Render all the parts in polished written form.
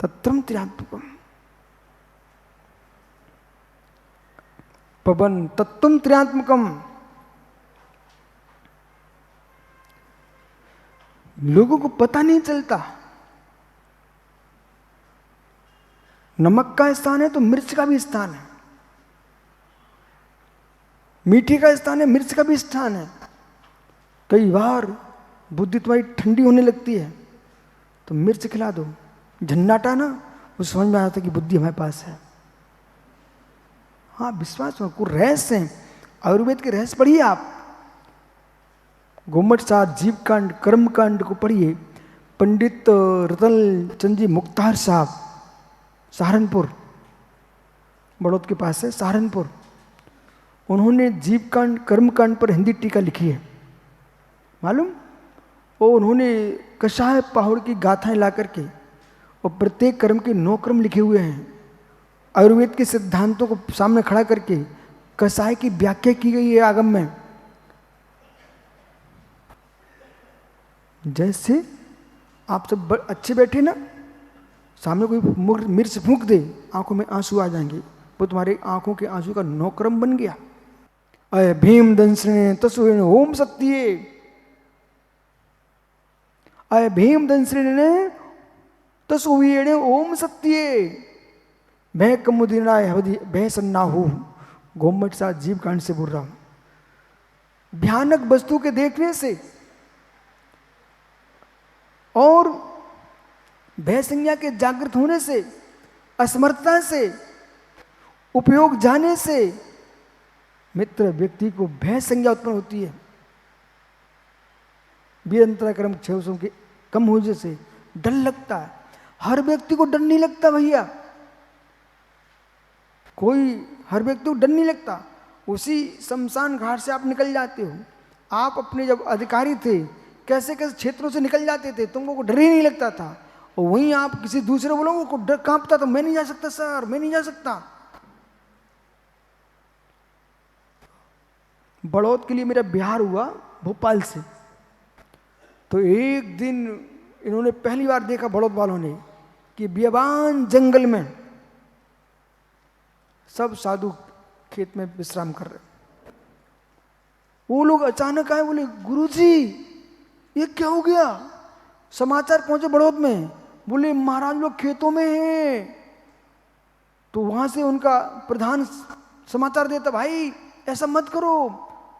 तत्रम त्र्यात्मकम। पवन तत्वम त्र्यात्मकम। लोगों को पता नहीं चलता। नमक का स्थान है तो मिर्च का भी स्थान है, मीठे का स्थान है, मिर्च का भी स्थान है। कई बार बुद्धि तुम्हारी ठंडी होने लगती है तो मिर्च खिला दो, झन्नाटा ना, वो समझ में आता कि बुद्धि हमारे पास है। हाँ, विश्वास हो, कोई रहस्य है, आयुर्वेद के रहस्य पढ़िए आप। गोमट साथ जीव कांड कर्म कांड को पढ़िए। पंडित रतन चंद जी मुख्तार साहब, सहारनपुर, बड़ौद के पास है सहारनपुर, उन्होंने जीव कांड कर्म कांड पर हिंदी टीका लिखी है, मालूम। और उन्होंने कषाय पहाड़ की गाथाएं ला करके और प्रत्येक कर्म के 9 क्रम लिखे हुए हैं। आयुर्वेद के सिद्धांतों को सामने खड़ा करके कषाय की व्याख्या की गई है आगम में। जैसे आप सब अच्छे बैठे ना, सामने कोई मिर्च फूंक दे, आंखों में आंसू आ जाएंगे, वो तुम्हारे आंखों के आंसू का 9 क्रम बन गया। अय भीम दंसने तस्वीर ओम सत्ये, अय भीम दंसने तस्वीर ओम सत्ये, मैं कमुदिना भय सन्नाहू। गोमट सा जीव कांड से बोल रहा हूं। भयानक वस्तु के देखने से और भय संज्ञा के जागृत होने से, असमर्थता से, उपयोग जाने से मित्र व्यक्ति को भय संज्ञा उत्पन्न होती है। वीरंतरा क्रम 600 के कम होने से डर लगता है। हर व्यक्ति को डर नहीं लगता भैया, हर व्यक्ति को डर नहीं लगता। उसी शमशान घाट से आप निकल जाते हो। आप अपने जब अधिकारी थे कैसे कैसे क्षेत्रों से निकल जाते थे, तुमको को डर ही नहीं लगता था। और वहीं आप किसी दूसरे बोलोगे को डर कांपता, तो मैं नहीं जा सकता सर, मैं नहीं जा सकता। बड़ौद के लिए मेरा बिहार हुआ भोपाल से, तो एक दिन इन्होंने पहली बार देखा बड़ौद वालों ने कि बियाबान जंगल में सब साधु खेत में विश्राम कर रहे। वो लोग अचानक आए, बोले गुरुजी ये क्या हो गया। समाचार पहुंचे बड़ौद में, बोले महाराज लोग खेतों में हैं। तो वहां से उनका प्रधान समाचार देता, भाई ऐसा मत करो,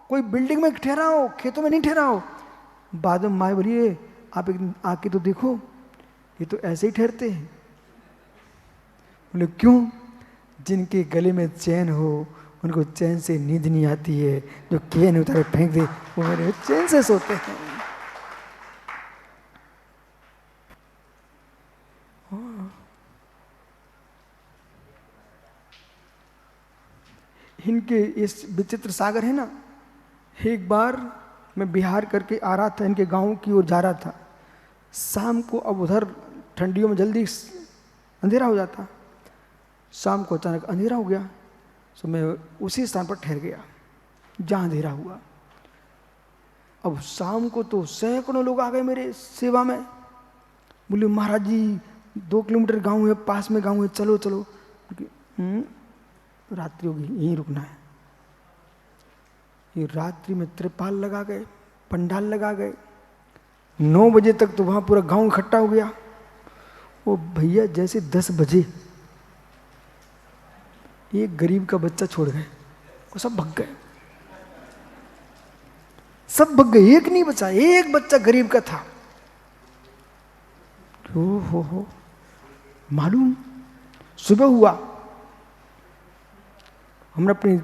कोई बिल्डिंग में ठहराओ, खेतों में नहीं ठहराओ। बाद में माए बोलिए आप एक आके तो देखो, ये तो ऐसे ही ठहरते हैं। बोले क्यों? जिनके गले में चैन हो उनको चैन से नींद नहीं आती है, जो केन उतारे फेंक दे वो मेरे चैन से सोते हैं। इनके इस विचित्र सागर है ना। एक बार मैं बिहार करके आ रहा था, इनके गांव की ओर जा रहा था। शाम को, अब उधर ठंडियों में जल्दी अंधेरा हो जाता, शाम को अचानक अंधेरा हो गया, तो मैं उसी स्थान पर ठहर गया जहाँ अंधेरा हुआ। अब शाम को तो सैकड़ों लोग आ गए मेरे सेवा में। बोले महाराज जी 2 किलोमीटर गांव है, पास में गांव है, चलो चलो। रात्रि होगी, यहीं रुकना है। ये रात्रि में त्रिपाल लगा गए, पंडाल लगा गए। 9 बजे तक तो वहां पूरा गांव इकट्ठा हो गया। वो भैया जैसे 10 बजे एक गरीब का बच्चा छोड़ गए, वो सब भग गए, सब भग गए, एक नहीं बचा। एक बच्चा गरीब का था। हो मालूम, सुबह हुआ, हमने अपनी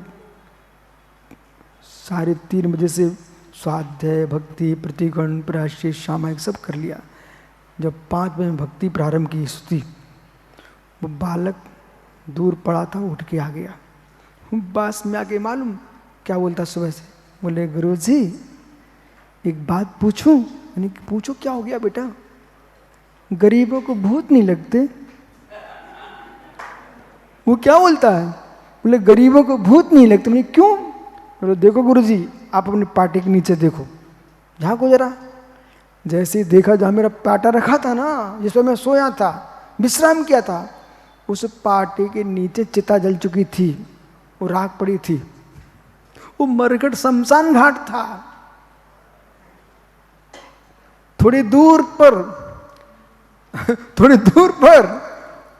3:30 बजे से स्वाध्याय, भक्ति, प्रतिगण, प्रायश्चित, सामायिक सब कर लिया। जब 5 बजे भक्ति प्रारंभ की स्तुति, वो बालक दूर पड़ा था, उठ के आ गया। पास में आके मालूम क्या बोलता सुबह से, बोले गुरुजी एक बात पूछूं। मैंने पूछो, क्या हो गया बेटा? गरीबों को भूत नहीं लगते? वो क्या बोलता है? बोले गरीबों को भूत नहीं लगते। मैंने क्यों? बोले देखो गुरुजी, आप अपने पाटे के नीचे देखो, झांको जरा। जैसे ही देखा, जहाँ मेरा पाटा रखा था ना, जिस पर मैं सोया था, विश्राम किया था। उस पार्टी के नीचे चिता जल चुकी थी, वो राख पड़ी थी, वो मरघट शमशान घाट था। थोड़ी दूर पर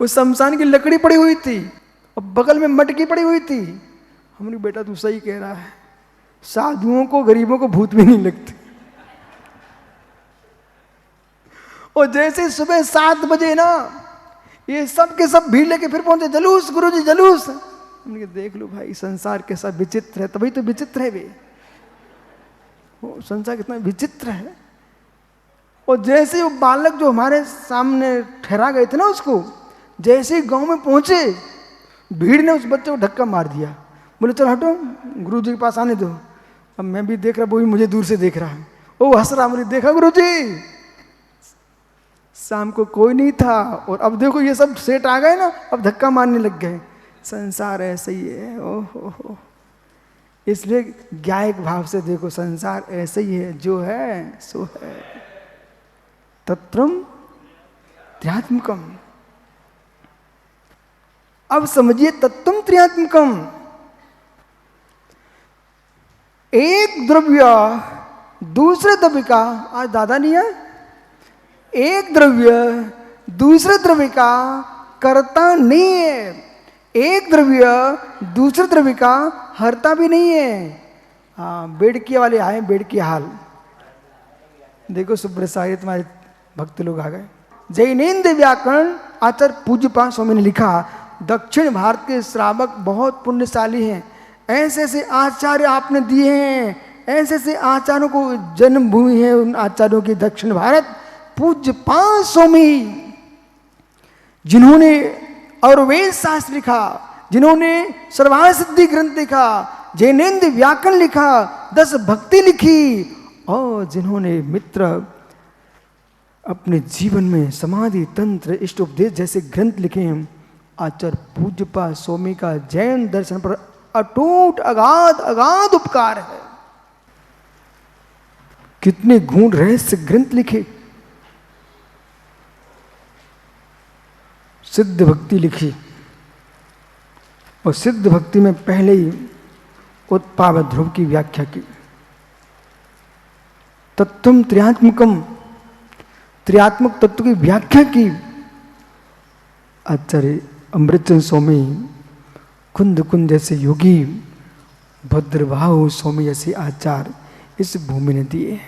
उस शमशान की लकड़ी पड़ी हुई थी और बगल में मटकी पड़ी हुई थी। हमने बेटा तू सही कह रहा है, साधुओं को गरीबों को भूत भी नहीं लगते। और जैसे सुबह 7 बजे ना ये सब के सब भीड़ लेके फिर पहुंचे, जलूस गुरुजी जलूस। हमने देख लो भाई संसार कैसा विचित्र है, तभी तो विचित्र है वे, वो संसार कितना विचित्र है। और जैसे वो बालक जो हमारे सामने ठहरा गए थे ना, उसको जैसे ही गांव में पहुंचे, भीड़ ने उस बच्चे को धक्का मार दिया। बोले चल हटो, गुरुजी के पास आने दो। अब मैं भी देख रहा, वो भी मुझे दूर से देख रहा है। वो हंस रहा, मुझे देखा गुरुजी, शाम को कोई नहीं था और अब देखो ये सब सेठ आ गए ना, अब धक्का मारने लग गए। संसार ऐसे ही है, ओहो। इसलिए ज्ञायक भाव से देखो, संसार ऐसे ही है, जो है सो है। तत्रम त्र्यात्मकम। अब समझिए तत्वम त्र्यात्मकम। एक द्रव्य दूसरे द्रव्य का, आज दादा नहीं है, एक द्रव्य दूसरे द्रव्य का कर्ता नहीं है, एक द्रव्य दूसरे द्रव्य का हरता भी नहीं है। हाँ, बेड़किया वाले आए, बेड़किया हाल देखो, सुब्रसारी तुम्हारे भक्त लोग आ गए। जैनेन्द्र व्याकरण आचार्य पूज्यपाद स्वामी ने लिखा, दक्षिण भारत के श्रावक बहुत पुण्यशाली हैं, ऐसे ऐसे आचार्य आपने दिए हैं, ऐसे ऐसे आचार्यों को जन्मभूमि है उन आचार्यों की दक्षिण भारत। पूज्यपाद स्वामी जिन्होंने और वेद शास्त्र लिखा, जिन्होंने सर्वासिद्धि ग्रंथ लिखा, जैनेन्द्र व्याकरण लिखा, 10 भक्ति लिखी, और जिन्होंने मित्र अपने जीवन में समाधि तंत्र इष्ट उपदेश जैसे ग्रंथ लिखे हैं, आचार्य पूज्यपाद स्वामी का जैन दर्शन पर अटूट अगाध अगाध उपकार है। कितने गूढ़ रहस्य ग्रंथ लिखे, सिद्ध भक्ति लिखी, और सिद्ध भक्ति में पहले ही उत्पाद ध्रुव की व्याख्या की। तत्वम त्र्यात्मकम, त्र्यात्मक तत्व की व्याख्या की आचार्य अमृतचंद स्वामी, कुंद कुंद जैसे योगी, भद्रभाव स्वामी जैसे आचार्य इस भूमि ने दिए।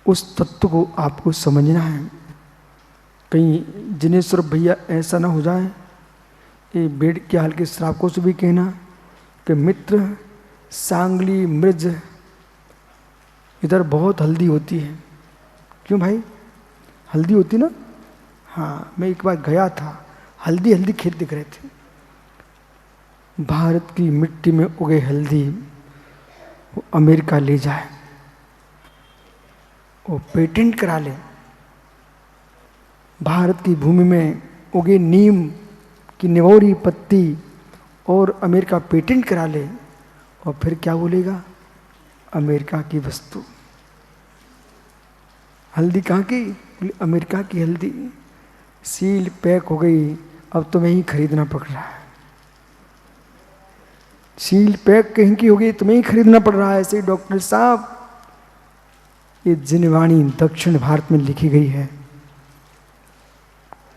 उस तत्व को आपको समझना है। कहीं जिनेश्वर भैया ऐसा ना हो जाए, ये बेड के हाल के श्रावकों से भी कहना कि मित्र सांगली मृज इधर बहुत हल्दी होती है। क्यों भाई, हल्दी होती ना? हाँ, मैं एक बार गया था, हल्दी हल्दी खेत दिख रहे थे। भारत की मिट्टी में उगे हल्दी वो अमेरिका ले जाए, वो पेटेंट करा ले। भारत की भूमि में उगे नीम की निवोरी पत्ती और अमेरिका पेटेंट करा ले, और फिर क्या बोलेगा? अमेरिका की वस्तु। हल्दी कहाँ की? बोले अमेरिका की हल्दी, सील पैक हो गई, अब तुम्हें ही खरीदना पड़ रहा है। सील पैक कहीं की हो गई, तुम्हें ही खरीदना पड़ रहा है। ऐसे डॉक्टर साहब, ये जिनवाणी दक्षिण भारत में लिखी गई है,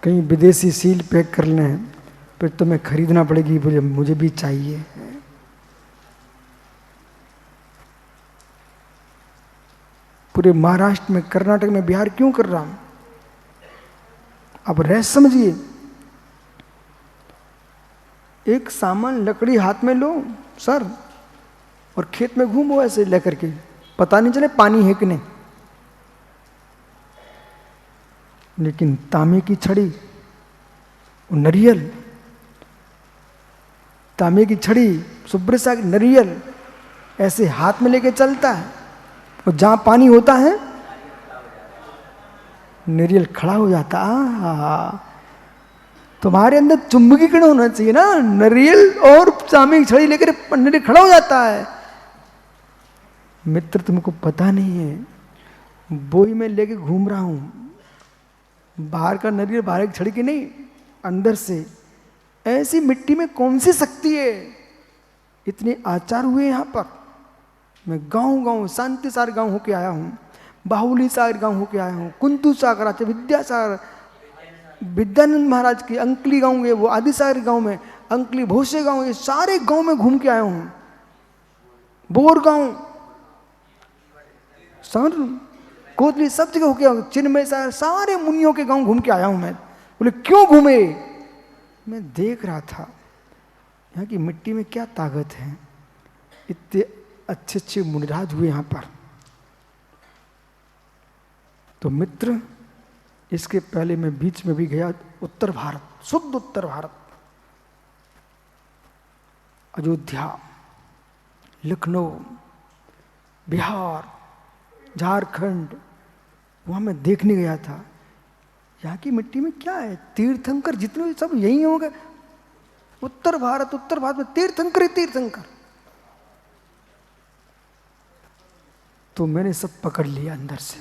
कहीं विदेशी सील पैक कर लें फिर तुम्हें खरीदना पड़ेगी। बोले मुझे भी चाहिए। पूरे महाराष्ट्र में, कर्नाटक में, बिहार क्यों कर रहा हूं? अब रहस्य समझिए। एक सामान लकड़ी हाथ में लो सर, और खेत में घूमो ऐसे लेकर के, पता नहीं चले पानी है कि नहीं। लेकिन तांबे की छड़ी और नरियल, तांबे की छड़ी, सुब्रसा की नरियल ऐसे हाथ में लेके चलता है, और जहां पानी होता है नरियल खड़ा हो जाता। तुम्हारे अंदर चुंबकीकरण होना चाहिए ना, नरियल और तांबे की छड़ी लेकर नरियल खड़ा हो जाता है। मित्र, तुमको पता नहीं है, वो ही मैं लेके घूम रहा हूँ। बाहर का नारियल बाहर की छड़ी की नहीं, अंदर से। ऐसी मिट्टी में कौन सी शक्ति है? इतने आचार हुए यहाँ पर। मैं गाँव शांति सागर गाँव होके आया हूँ, बाहुली सागर गाँव होके आया हूँ, कुंतु सागर आते, विद्यासागर, विद्यानंद महाराज की अंकली गाँव है वो, आदि सागर गाँव में अंकली, भोसे गाँव, ये सारे गाँव में घूम के आया हूँ। बोर गाँव, सर कोतली, सब जगह होके आया, चिन्मय सागर, सारे मुनियों के गाँव घूम के आया हूँ मैं। बोले क्यों घूमे? मैं देख रहा था यहाँ की मिट्टी में क्या ताकत है। इतने अच्छे अच्छे मुनिराज हुए यहाँ पर। तो मित्र, इसके पहले मैं बीच में भी गया उत्तर भारत, शुद्ध उत्तर भारत, अयोध्या, लखनऊ, बिहार, झारखंड, वहाँ मैं देखने गया था यहाँ की मिट्टी में क्या है। तीर्थंकर जितने भी सब यही होंगे। उत्तर भारत में तीर्थंकर ही तीर्थंकर। तो मैंने सब पकड़ लिया अंदर से,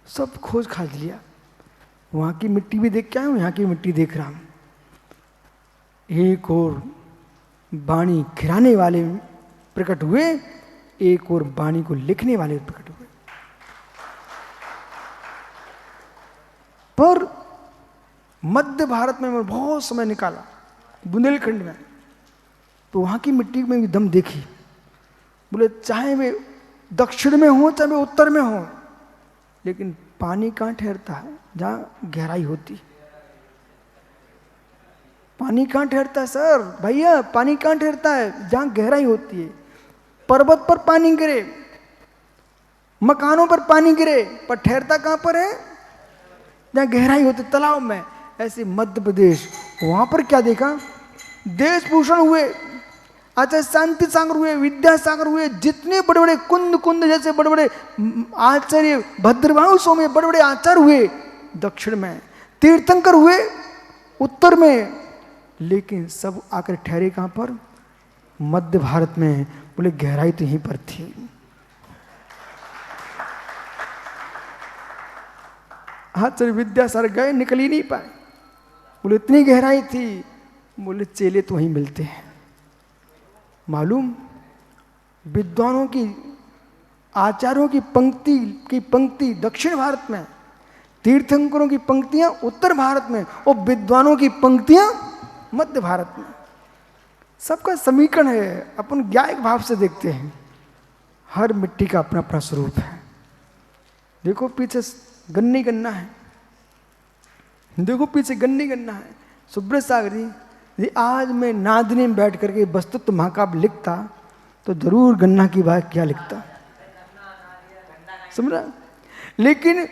सब खोज खाज लिया। वहाँ की मिट्टी भी देख के आया हूँ, यहाँ की मिट्टी देख रहा हूँ। एक और वाणी खिराने वाले प्रकट हुए, एक और वाणी को लिखने वाले प्रकट हुए। पर मध्य भारत में मैं बहुत समय निकाला, बुंदेलखंड में, तो वहाँ की मिट्टी में भी दम देखी। बोले चाहे वे दक्षिण में हो चाहे वे उत्तर में हो, लेकिन पानी कहाँ ठहरता है? जहाँ गहराई होती। पानी कहाँ ठहरता है सर? भैया पानी कहाँ ठहरता है? जहाँ गहराई होती है। पर्वत पर पानी गिरे, मकानों पर पानी गिरे, पर ठहरता कहाँ पर है? जहाँ गहराई होती, तालाब में। ऐसे मध्य प्रदेश, वहाँ पर क्या देखा? देश भूषण हुए, अच्छा शांति सागर हुए, विद्यासागर हुए, जितने बड़े बड़े कुंद जैसे बड़े बड़े आचार्य, भद्रवाहुसों में बड़े बड़े आचार्य हुए दक्षिण में, तीर्थंकर हुए उत्तर में, लेकिन सब आकर ठहरे कहाँ पर? मध्य भारत में। बोले गहराई तो यहीं पर थी। आचार्य विद्यासागर गए, निकल ही नहीं पाए। बोले इतनी गहराई थी। बोले चेले तो वहीं मिलते हैं। मालूम, विद्वानों की, आचार्यों की पंक्ति दक्षिण भारत में, तीर्थंकरों की पंक्तियां उत्तर भारत में, और विद्वानों की पंक्तियां मध्य भारत में। सबका समीकरण है, अपन ज्ञायक भाव से देखते हैं। हर मिट्टी का अपना अपना स्वरूप है। देखो पीछे गन्नी गन्ना है, देखो पीछे गन्नी गन्ना है। सुब्रत सागर जी, यदि आज मैं नादनी में बैठ करके वस्तुत्व महाकाव्य लिखता तो जरूर गन्ना की बात क्या लिखता, समझा। लेकिन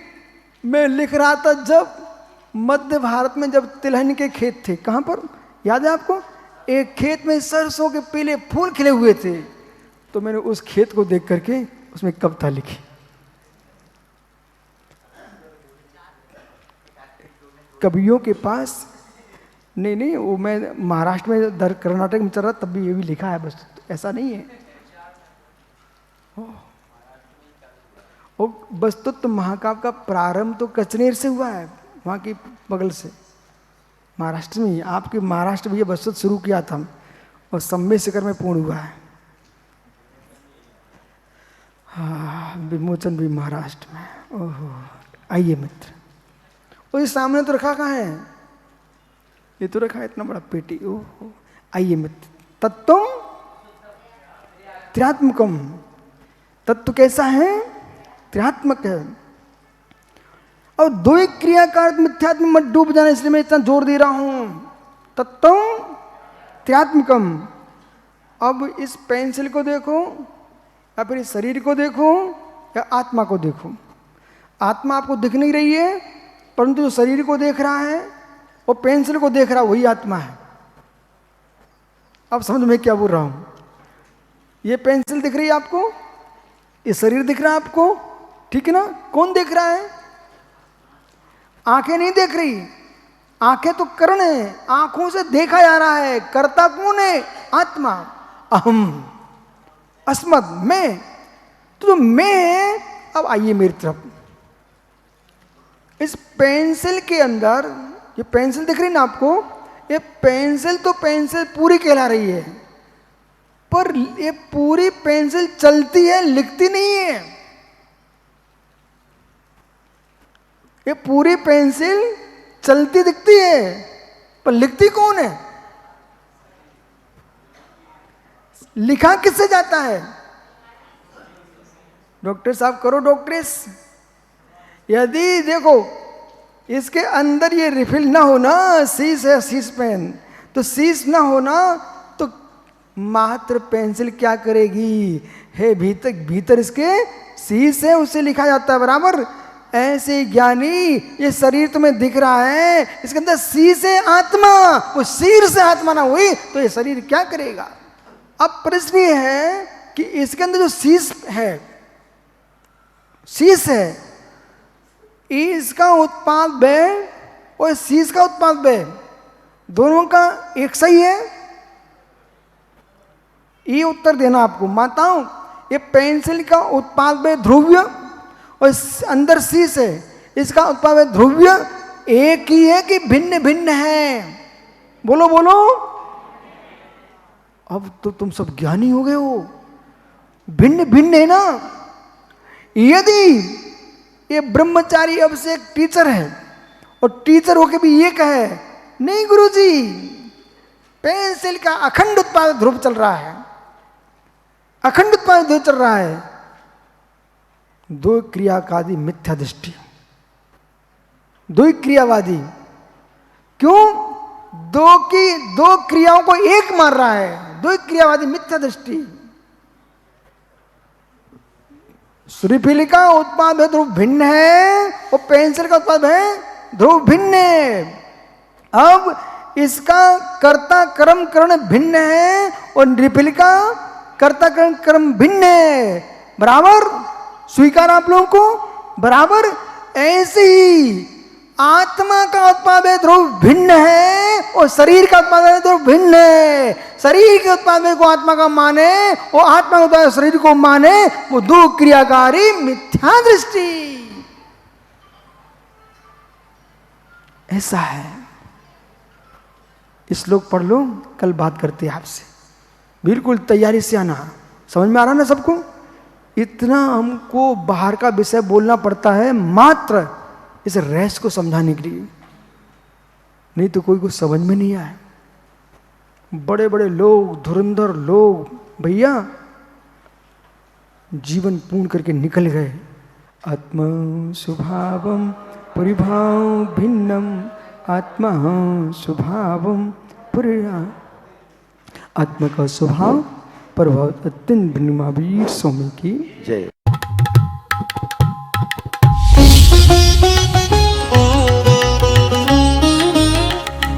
मैं लिख रहा था जब मध्य भारत में, जब तिलहन के खेत थे, कहाँ पर याद है आपको? एक खेत में सरसों के पीले फूल खिले हुए थे। तो मैंने उस खेत को देख करके उसमें कविता लिखी। कवियों के पास नहीं, वो मैं महाराष्ट्र में, कर्नाटक में चल रहा तब भी ये भी लिखा है, बस ऐसा नहीं है। वस्तुत्व महाकाव्य का प्रारंभ तो कचनेर से हुआ है, वहाँ की बगल से, महाराष्ट्र में। आपके महाराष्ट्र में ये वस्तुत्व शुरू किया था और सम्मेद शिखर में पूर्ण हुआ है। हाँ, विमोचन भी महाराष्ट्र में। ओहो, आइए मित्र। और ये सामने तो रखा कहाँ है? ये तो रखा है इतना बड़ा पेटी। ओहो, आइए मित्र। तत्वम त्र्यात्मकम। तत्व कैसा है? त्र्यात्मक है। और दो ही क्रियाकार मिथ्यात्म मत डूब जाना, इसलिए मैं इतना जोर दे रहा हूं। तत्वम त्र्यात्मकम। अब इस पेंसिल को देखो, या फिर इस शरीर को देखो, या आत्मा को देखो। आत्मा आपको दिख नहीं रही है, परंतु जो शरीर को देख रहा है और पेंसिल को देख रहा है वही आत्मा है। अब समझ में क्या बोल रहा हूं? ये पेंसिल दिख रही है आपको, ये शरीर दिख रहा है आपको, ठीक है ना? कौन देख रहा है? आंखें नहीं देख रही, आंखें तो करण है, आंखों से देखा जा रहा है। कर्ता कौन है? आत्मा। अहम, अस्मद, मैं। तो जो मैं है, अब आइए मेरी तरफ। इस पेंसिल के अंदर, ये पेंसिल दिख रही ना आपको, ये पेंसिल तो पेंसिल पूरी कहला रही है, पर ये पूरी पेंसिल चलती है, लिखती नहीं है। ये पूरी पेंसिल चलती दिखती है, पर लिखती कौन है? लिखा किससे जाता है? डॉक्टर साहब करो डॉक्टरेस। यदि देखो इसके अंदर ये रिफिल ना हो ना, शीश है शीश पेन, तो शीश ना हो ना तो मात्र पेंसिल क्या करेगी? है भीतर, भीतर इसके शीश है, उससे लिखा जाता है बराबर। ऐसे ज्ञानी ये शरीर तुम्हें दिख रहा है, इसके अंदर शीश है आत्मा, वो शीर से आत्मा ना हुई तो ये शरीर क्या करेगा? अब प्रश्न ये है कि इसके अंदर जो शीश है, शीश है, इसका उत्पाद व्यय और शीश का उत्पाद व्यय दोनों का एक सही है? ये उत्तर देना आपको माताओं। ये पेंसिल का उत्पाद व्यय ध्रुव्य और अंदर शीश है, इसका उत्पाद व्यय ध्रुव्य एक ही है कि भिन्न भिन्न है? बोलो बोलो। अब तो तुम सब ज्ञानी हो गए हो। भिन्न भिन्न है ना। यदि ये ब्रह्मचारी अब से एक टीचर है और टीचर होके भी ये कहे नहीं गुरुजी, पेंसिल का अखंड उत्पाद ध्रुव चल रहा है, अखंड उत्पाद ध्रुव चल रहा है, दो क्रियावादी मिथ्या दृष्टि, दो क्रियावादी। क्यों? दो क्रियाओं को एक मार रहा है, दो क्रियावादी मिथ्या दृष्टि। सुरीफिली का उत्पाद है ध्रुव भिन्न है और पेंसिल का उत्पाद है ध्रुव भिन्न है। अब इसका कर्ता कर्म करण भिन्न है और रिफिल का कर्ता कर्म भिन्न है, बराबर? स्वीकार आप लोगों को? बराबर। ऐसे ही आत्मा का उत्पाद है ध्रुव भिन्न है और शरीर का उत्पाद है ध्रुव भिन्न है। शरीर के उत्पाद को आत्मा का माने, वो आत्मा का उत्पाद शरीर को माने, वो दो क्रियाकारी मिथ्या दृष्टि। ऐसा है। श्लोक पढ़ लो, कल बात करते हैं आपसे। बिल्कुल तैयारी से आना। समझ में आ रहा ना सबको? इतना हमको बाहर का विषय बोलना पड़ता है मात्र इस रहस्य को समझाने के लिए, नहीं तो कोई को समझ में नहीं आए। बड़े बड़े लोग, धुरंधर लोग भैया जीवन पूर्ण करके निकल गए। आत्मा स्वभावम परिभाव भिन्नम, आत्मा स्वभावम परिभाव। आत्मा का स्वभाव प्रभाव अत्यंत भिन्न। महावीर स्वामी की जय।